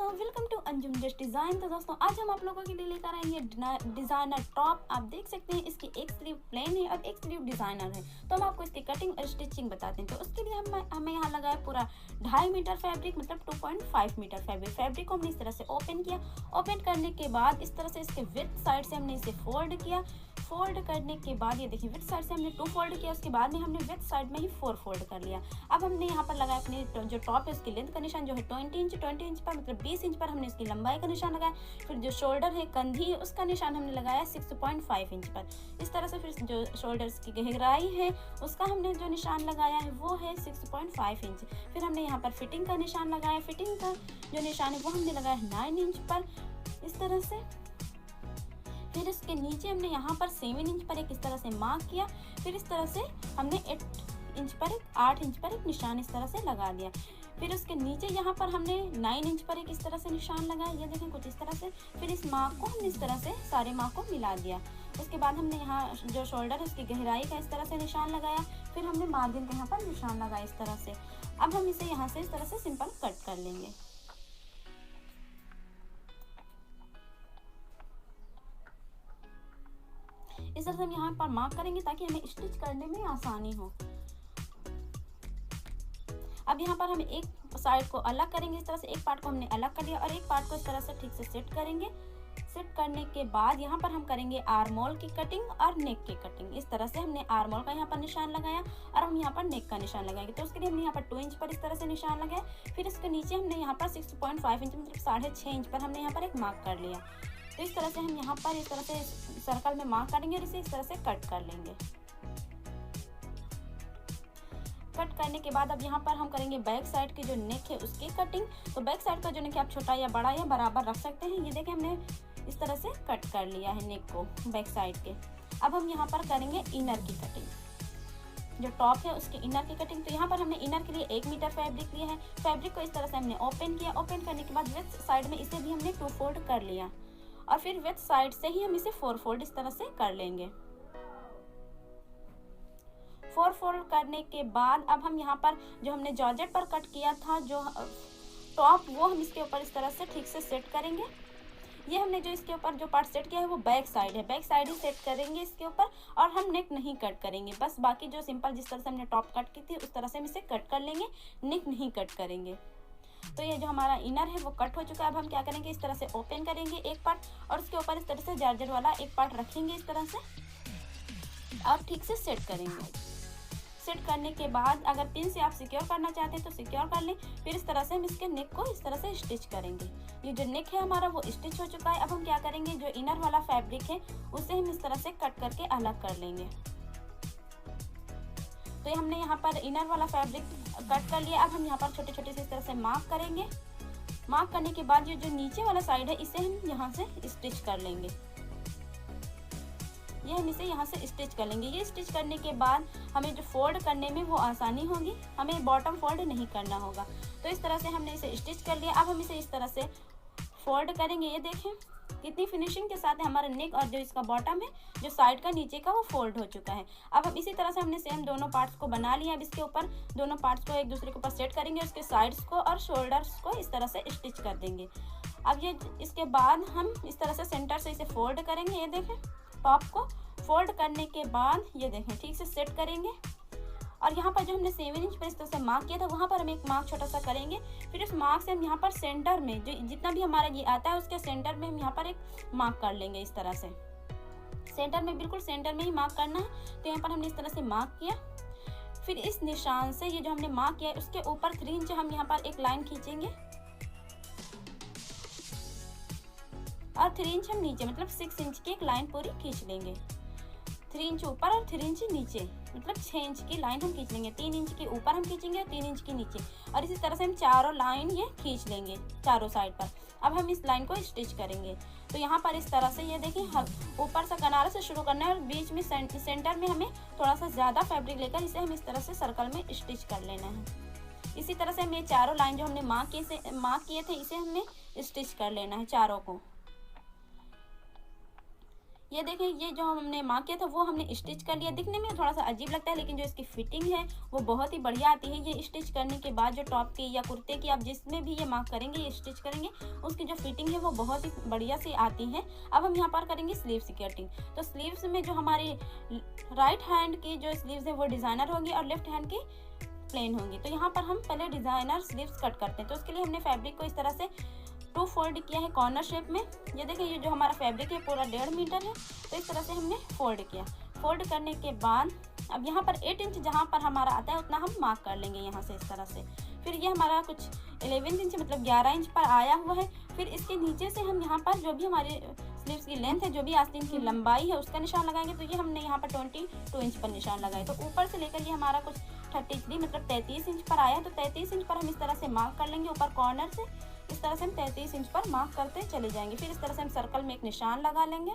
Welcome to Anjum just design. तो दोस्तों आज हम आप लोगों के लिए लेकर आए हैं डिज़ाइनर टॉप। आप देख सकते हैं इसकी एक स्लीव प्लेन है और एक स्लीव डिज़ाइनर है। तो हम आपको इसकी कटिंग और स्टिचिंग बताते हैं। तो उसके लिए हमें यहाँ लगाया पूरा 2.5 मीटर फैब्रिक, मतलब 2.5 मीटर फैब्रिक को हमने इस तरह से ओपन किया। ओपन करने के बाद इस तरह से इसके विड्थ साइड से हमने इसे फोल्ड किया। फोल्ड करने के बाद ये देखिए विड्थ साइड से हमने 2 फोल्ड किया, उसके बाद में हमने विड्थ साइड में ही 4 फोल्ड कर लिया। अब हमने यहाँ पर लगाया अपने जो टॉप है उसकी लेंथ का निशान जो है 20 इंच पर, मतलब 20 इंच पर हमने इसकी लंबाई का निशान लगाया। फिर जो शोल्डर है, कंधी है, उसका निशान हमने लगाया 6.5 इंच पर। इस तरह से फिर जो शोल्डर्स की गहराई है उसका हमने जो निशान लगाया है वो है 6.5 इंच। फिर हमने यहाँ पर फिटिंग का निशान लगाया। फिटिंग का जो निशान है वो हमने लगाया है 9 इंच पर, इस तरह से। फिर इसके नीचे हमने यहाँ पर 7 इंच पर एक इस तरह से मार्क किया। फिर इस तरह से हमने 8 इंच पर एक निशान इस तरह से लगा दिया। फिर उसके नीचे यहाँ पर हमने 9 इंच पर एक इस तरह से निशान लगाया, ये देखें कुछ इस तरह से। फिर इस मार्क को हमने इस तरह से सारे मार्क को मिला दिया। उसके बाद हमने यहाँ जो शोल्डर है उसकी गहराई का इस तरह से निशान लगाया। फिर हमने मार्जिन का यहाँ पर निशान लगाया इस तरह से। अब हम इसे यहाँ से इस तरह से सिंपल कट कर लेंगे। इस तरह से हम यहाँ पर मार्क करेंगे ताकि हमें स्टिच करने में आसानी हो। अब यहाँ पर हम एक साइड को अलग करेंगे, इस तरह से एक पार्ट को हमने अलग कर लिया और एक पार्ट को इस तरह से ठीक से सेट करेंगे। सेट करने के बाद यहाँ पर हम करेंगे आर्म होल की कटिंग और नेक की कटिंग। इस तरह से हमने आर्म होल का यहाँ पर निशान लगाया और हम यहाँ पर नेक का निशान लगाएंगे। तो उसके लिए हमने यहाँ पर 2 इंच पर इस तरह से निशान लगाया। फिर इसके नीचे हमने यहाँ पर 6.5 इंच, मतलब 6.5 इंच पर हमने यहाँ पर एक मार्क कर लिया। तो इस तरह से हम यहाँ पर इस तरह से सर्कल में मार्क करेंगे और इसे इस तरह से कट कर लेंगे। कट करने के बाद अब यहाँ पर हम करेंगे बैक साइड की जो नेक है उसकी कटिंग। तो बैक साइड का जो नेक है आप छोटा या बड़ा या बराबर रख सकते हैं। ये देखिए हमने इस तरह से कट कर लिया है नेक को बैक साइड के। अब हम यहाँ पर करेंगे इनर की कटिंग, जो टॉप है उसके इनर की कटिंग। तो यहाँ पर हमने इनर के लिए 1 मीटर फैब्रिक लिया है। फैब्रिक को इस तरह से हमने ओपन किया। ओपन करने के बाद विड्थ साइड में इसे भी हमने 2 फोल्ड कर लिया और फिर विड्थ साइड से ही हम इसे 4 फोल्ड इस तरह से कर लेंगे। 4 फोल्ड करने के बाद अब हम यहाँ पर जो हमने जॉर्जेट पर कट किया था जो टॉप, वो हम इसके ऊपर इस तरह से ठीक से सेट करेंगे। ये हमने जो इसके ऊपर जो पार्ट सेट किया है वो बैक साइड है, बैक साइड ही सेट करेंगे इसके ऊपर और हम नेक नहीं कट करेंगे। बस बाकी जो सिंपल जिस तरह से हमने टॉप कट की थी उस तरह से हम इसे कट कर लेंगे, नेक नहीं कट करेंगे। तो ये जो हमारा इनर है वो कट हो चुका है। अब हम क्या करेंगे, इस तरह से ओपन करेंगे एक पार्ट और उसके ऊपर इस तरह से जॉर्जेट वाला एक पार्ट रखेंगे इस तरह से और ठीक से सेट करेंगे। सेट करने के बाद अगर पिन से आप सिक्योर करना चाहते हैं तो सिक्योर कर लें। फिर इस तरह से हम इसके नेक को इस तरह से स्टिच करेंगे। ये जो नेक है हमारा वो स्टिच हो चुका है। अब हम क्या करेंगे, जो इनर वाला फैब्रिक है उसे हम इस तरह से कट करके अलग कर लेंगे। तो हमने यहाँ पर इनर वाला फैब्रिक कट कर लिया। अब हम यहाँ पर छोटे छोटे से इस तरह से मार्क करेंगे। मार्क करने के बाद ये जो नीचे वाला साइड है इसे हम यहाँ से स्टिच कर लेंगे। ये हम इसे यहाँ से स्टिच कर लेंगे। ये स्टिच करने के बाद हमें जो फोल्ड करने में वो आसानी होगी, हमें बॉटम फोल्ड नहीं करना होगा। तो इस तरह से हमने इसे स्टिच कर लिया। अब हम इसे इस तरह से फोल्ड करेंगे। ये देखें कितनी फिनिशिंग के साथ हमारा नेक और जो इसका बॉटम है जो साइड का नीचे का वो फोल्ड हो चुका है। अब हम इसी तरह से हमने सेम दोनों पार्ट्स को बना लिया। अब इसके ऊपर दोनों पार्ट्स को एक दूसरे के ऊपर सेट करेंगे, उसके साइड्स को और शोल्डर्स को इस तरह से स्टिच कर देंगे। अब ये इसके बाद हम इस तरह से सेंटर से इसे फोल्ड करेंगे। ये देखें टॉप को फोल्ड करने के बाद ये देखें ठीक से सेट करेंगे और यहाँ पर जो हमने 7 इंच पर इस तरह से मार्क किया था वहाँ पर हम एक मार्क छोटा सा करेंगे। फिर उस मार्क से हम यहाँ पर सेंटर में जो जितना भी हमारा ये आता है उसके सेंटर में हम यहाँ पर एक मार्क कर लेंगे इस तरह से। सेंटर में, बिल्कुल सेंटर में ही मार्क करना है। तो यहाँ पर हमने इस तरह से मार्क किया। फिर इस निशान से ये जो हमने मार्क किया है उसके ऊपर 3 इंच हम यहाँ पर एक लाइन खींचेंगे और 3 इंच हम नीचे, मतलब 6 इंच की एक लाइन पूरी खींच लेंगे। 3 इंच ऊपर और 3 इंच नीचे, मतलब 6 इंच की लाइन हम खींच लेंगे। 3 इंच की ऊपर हम खींचेंगे और 3 इंच की नीचे और इसी तरह से हम चारों लाइन ये खींच लेंगे चारों साइड पर। अब हम इस लाइन को स्टिच करेंगे। तो यहाँ पर इस तरह से ये देखिए ऊपर से किनारे से शुरू करना है और बीच में सेंटर में हमें थोड़ा सा ज़्यादा फैब्रिक लेकर इसे हम इस तरह से सर्कल में स्टिच कर लेना है। इसी तरह से हमें चारों लाइन जो हमने मार्क किए थे इसे हमने स्टिच कर लेना है चारों को। ये देखें, ये जो हमने मार्क किया था वो हमने स्टिच कर लिया। दिखने में थोड़ा सा अजीब लगता है, लेकिन जो इसकी फिटिंग है वो बहुत ही बढ़िया आती है। ये स्टिच करने के बाद जो टॉप की या कुर्ते की आप जिसमें भी ये मार्क करेंगे, ये स्टिच करेंगे, उसकी जो फिटिंग है वो बहुत ही बढ़िया सी आती है। अब हम यहाँ पर करेंगे स्लीव्स की कटिंग। तो स्लीव्स में जो हमारी राइट हैंड की जो स्लीव्स है वो डिज़ाइनर होंगी और लेफ्ट हैंड की प्लेन होंगी। तो यहाँ पर हम पहले डिज़ाइनर स्लीव्स कट करते हैं। तो उसके लिए हमने फैब्रिक को इस तरह से 2 फोल्ड किया है कॉर्नर शेप में। ये देखिए, ये जो हमारा फैब्रिक है पूरा 1.5 मीटर है, तो इस तरह से हमने फोल्ड किया। फोल्ड करने के बाद अब यहाँ पर 8 इंच जहाँ पर हमारा आता है उतना हम मार्क कर लेंगे यहाँ से इस तरह से। फिर ये हमारा कुछ 11 इंच मतलब 11 इंच पर आया हुआ है। फिर इसके नीचे से हम यहाँ पर जो भी हमारे स्लीव्स की लेंथ है, जो भी आस्तीन की लंबाई है उसका निशान लगाएंगे। तो ये हमने यहाँ पर 22 इंच पर निशान लगाए। तो ऊपर से लेकर ये हमारा कुछ 33 मतलब 33 इंच पर आया। तो 33 इंच पर हम इस तरह से मार्क कर लेंगे। ऊपर कॉर्नर से इस तरह से हम 33 इंच पर मार्क करते चले जाएंगे। फिर इस तरह से हम सर्कल में एक निशान लगा लेंगे।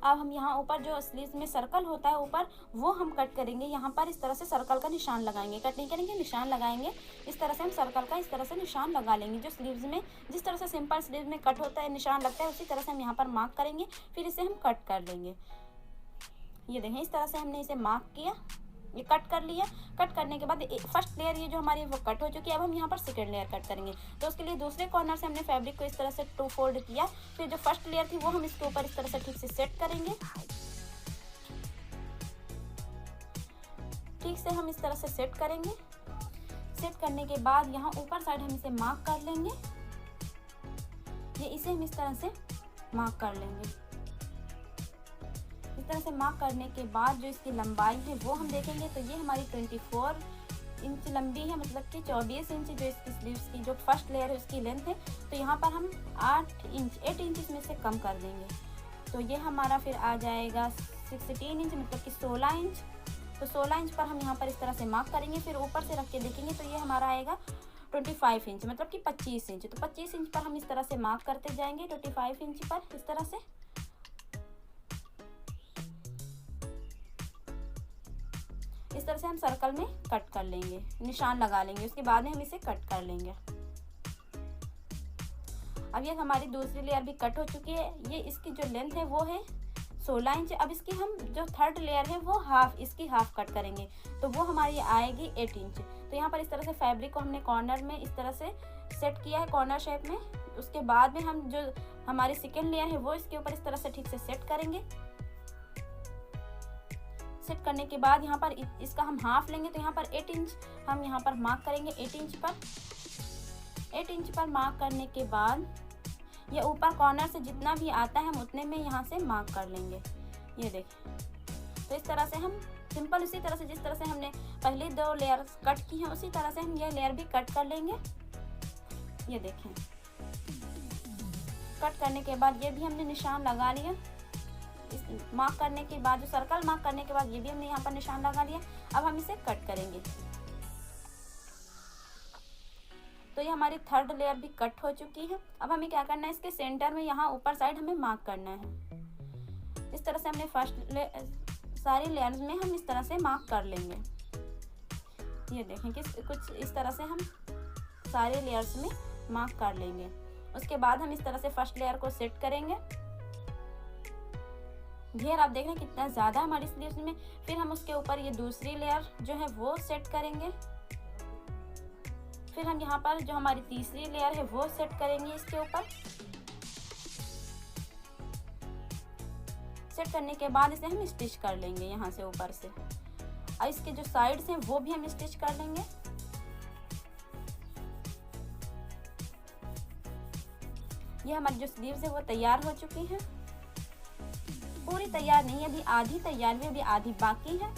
अब हम यहाँ ऊपर जो स्लीव्स में सर्कल होता है ऊपर, वो हम कट करेंगे। यहाँ पर इस तरह से सर्कल का निशान लगाएंगे, कट नहीं करेंगे, निशान लगाएंगे। इस तरह से हम सर्कल का इस तरह से निशान लगा लेंगे। जो स्लीव्स में जिस तरह से सिंपल स्लीव्स में कट होता है, निशान लगता है, उसी तरह से हम यहाँ पर मार्क करेंगे। फिर इसे हम कट कर लेंगे। ये देखें, इस तरह से हमने इसे मार्क किया, ये कट कर लिया। कट करने के बाद फर्स्ट लेयर ये जो हमारी वो कट हो चुकी है। अब हम यहाँ पर सेकंड लेयर कट करेंगे। तो उसके लिए दूसरे कॉर्नर से हमने फैब्रिक को इस तरह से 2 फोल्ड किया। फिर जो फर्स्ट लेयर थी वो हम इसके ऊपर इस तरह से ठीक से सेट करेंगे। ठीक से हम इस तरह से सेट करेंगे। सेट करने के बाद यहाँ ऊपर साइड हम इसे मार्क कर लेंगे। ये इसे हम इस तरह से मार्क कर लेंगे। इस तरह से मार्क करने के बाद जो इसकी लंबाई है वो हम देखेंगे। तो ये हमारी 24 इंच लंबी है, मतलब कि 24 इंच जो इसकी स्लीव्स की जो फर्स्ट लेयर है उसकी लेंथ है। तो यहाँ पर हम 8 इंच इसमें से कम कर देंगे। तो ये हमारा फिर आ जाएगा 16 इंच मतलब कि 16 इंच। तो 16 इंच पर हम यहाँ पर इस तरह से मार्क करेंगे। फिर ऊपर से रख के देखेंगे तो ये हमारा आएगा 25 इंच मतलब कि 25 इंच। तो 25 इंच पर हम इस तरह से मार्क करते जाएंगे 25 इंच पर इस तरह से। इस तरह से हम सर्कल में कट कर लेंगे, निशान लगा लेंगे। उसके बाद में हम इसे कट कर लेंगे। अब ये हमारी दूसरी लेयर भी कट हो चुकी है। ये इसकी जो लेंथ है वो है 16 इंच। अब इसकी हम जो थर्ड लेयर है वो इसकी हाफ कट करेंगे। तो वो हमारी आएगी 8 इंच। तो यहाँ पर इस तरह से फैब्रिक को हमने कॉर्नर में इस तरह से सेट किया है कॉर्नर शेप में। उसके बाद में हम जो हमारी सेकेंड लेयर है वो इसके ऊपर इस तरह से ठीक से सेट करेंगे। सेट करने के बाद यहाँ पर इसका हम हाफ लेंगे। तो यहाँ पर 8 इंच हम यहाँ पर मार्क करेंगे। 8 इंच पर मार्क करने के बाद ये ऊपर कॉर्नर से जितना भी आता है हम उतने में यहाँ से मार्क कर लेंगे। ये देखिए, तो इस तरह से हम सिंपल उसी तरह से जिस तरह से हमने पहले 2 लेयर कट की हैं उसी तरह से हम ये लेयर भी कट कर लेंगे। ये देखें, कट करने के बाद ये भी हमने निशान लगा लिया। मार्क करने के बाद जो सर्कल मार्क करने के बाद ये भी हमने यहाँ पर निशान लगा लिया। अब हम इसे कट करेंगे। तो ये हमारी थर्ड लेयर भी कट हो चुकी है। अब हमें क्या करना है, इसके सेंटर में यहाँ ऊपर साइड हमें मार्क करना है। इस तरह से हमने सारी लेयर्स में हम इस तरह से मार्क कर लेंगे। ये देखें कि कुछ इस तरह से हम सारे लेयर्स में मार्क कर लेंगे। उसके बाद हम इस तरह से फर्स्ट लेयर को सेट करेंगे। घेर आप देख रहे हैं कितना ज़्यादा हमारी स्लीव्स में। फिर हम उसके ऊपर ये दूसरी लेयर जो है वो सेट करेंगे। फिर हम यहाँ पर जो हमारी तीसरी लेयर है वो सेट करेंगे इसके ऊपर। सेट करने के बाद इसे हम स्टिच कर लेंगे यहाँ से ऊपर से। और इसके जो साइड्स हैं वो भी हम स्टिच कर लेंगे। ये हमारी जो स्लीव्स है वो तैयार हो चुकी हैं। पूरी तैयार नहीं है, अभी आधी तैयार है, अभी आधी बाकी है।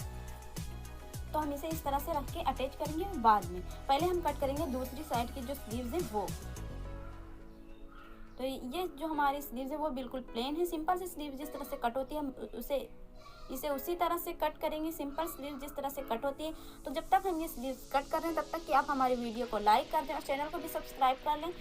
तो हम इसे इस तरह से रख के अटैच करेंगे बाद में। पहले हम कट करेंगे दूसरी साइड की जो स्लीव्स है वो। तो ये जो हमारी स्लीव्स है वो बिल्कुल प्लेन है। सिंपल सी स्लीव जिस तरह से कट होती है हम इसे उसी तरह से कट करेंगे। सिंपल स्लीव जिस तरह से कट होती है। तो जब तक हम ये स्लीव कट कर रहे हैं तब तक कि आप हमारी वीडियो को लाइक कर दें और चैनल को भी सब्सक्राइब कर लें।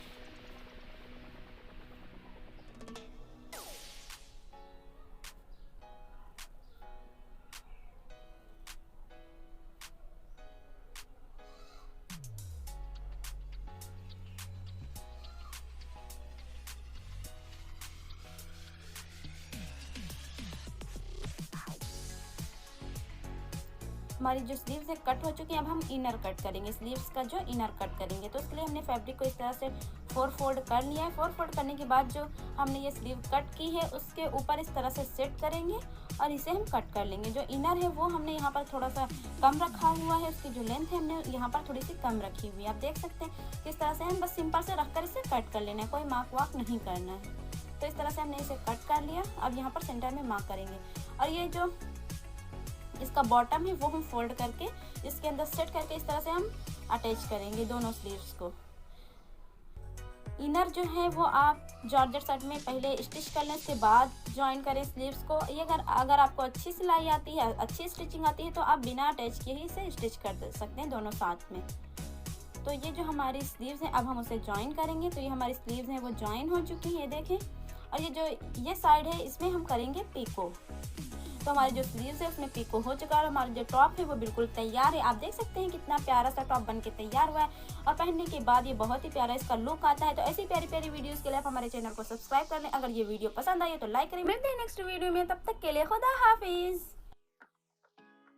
हमारी जो स्लीव्स है कट हो चुकी है। अब हम इनर कट करेंगे, स्लीव्स का जो इनर कट करेंगे। तो उसके लिए हमने फैब्रिक को इस तरह से 4 फोल्ड कर लिया है। 4 फोल्ड करने के बाद जो हमने ये स्लीव कट की है उसके ऊपर इस तरह से सेट करेंगे और इसे हम कट कर लेंगे। जो इनर है वो हमने यहाँ पर थोड़ा सा कम रखा हुआ है, उसकी जो लेंथ है हमने यहाँ पर थोड़ी सी कम रखी हुई है। आप देख सकते हैं किस तरह से हम बस सिंपल से रख कर इसे कट कर लेना है, कोई मार्क वार्क नहीं करना है। तो इस तरह से हमने इसे कट कर लिया। अब यहाँ पर सेंटर में मार्क करेंगे और ये जो इसका बॉटम है वो हम फोल्ड करके इसके अंदर सेट करके इस तरह से हम अटैच करेंगे दोनों स्लीव्स को। इनर जो है वो आप जॉर्जेट शर्ट में पहले स्टिच कर लें, उसके बाद ज्वाइन करें स्लीव्स को। ये अगर आपको अच्छी सिलाई आती है, अच्छी स्टिचिंग आती है तो आप बिना अटैच किए ही इसे स्टिच कर सकते हैं दोनों साथ में। तो ये जो हमारी स्लीव्स हैं अब हम उसे ज्वाइन करेंगे। तो ये हमारी स्लीव्स हैं वो ज्वाइन हो चुकी हैं, ये देखें। और ये जो ये साइड है इसमें हम करेंगे पीको। तो हमारी जो स्लीव्स है उसमें पीको हो चुका है और हमारा जो टॉप है वो बिल्कुल तैयार है। आप देख सकते हैं कितना प्यारा सा टॉप बन के तैयार हुआ है और पहनने के बाद ये बहुत ही प्यारा इसका लुक आता है। तो ऐसी प्यारी प्यारी वीडियोस के लिए आप हमारे चैनल को सब्सक्राइब कर लें। अगर ये वीडियो पसंद आई है तो लाइक करें। मिलते हैं नेक्स्ट वीडियो में, तब तक के लिए खुदा हाफिज।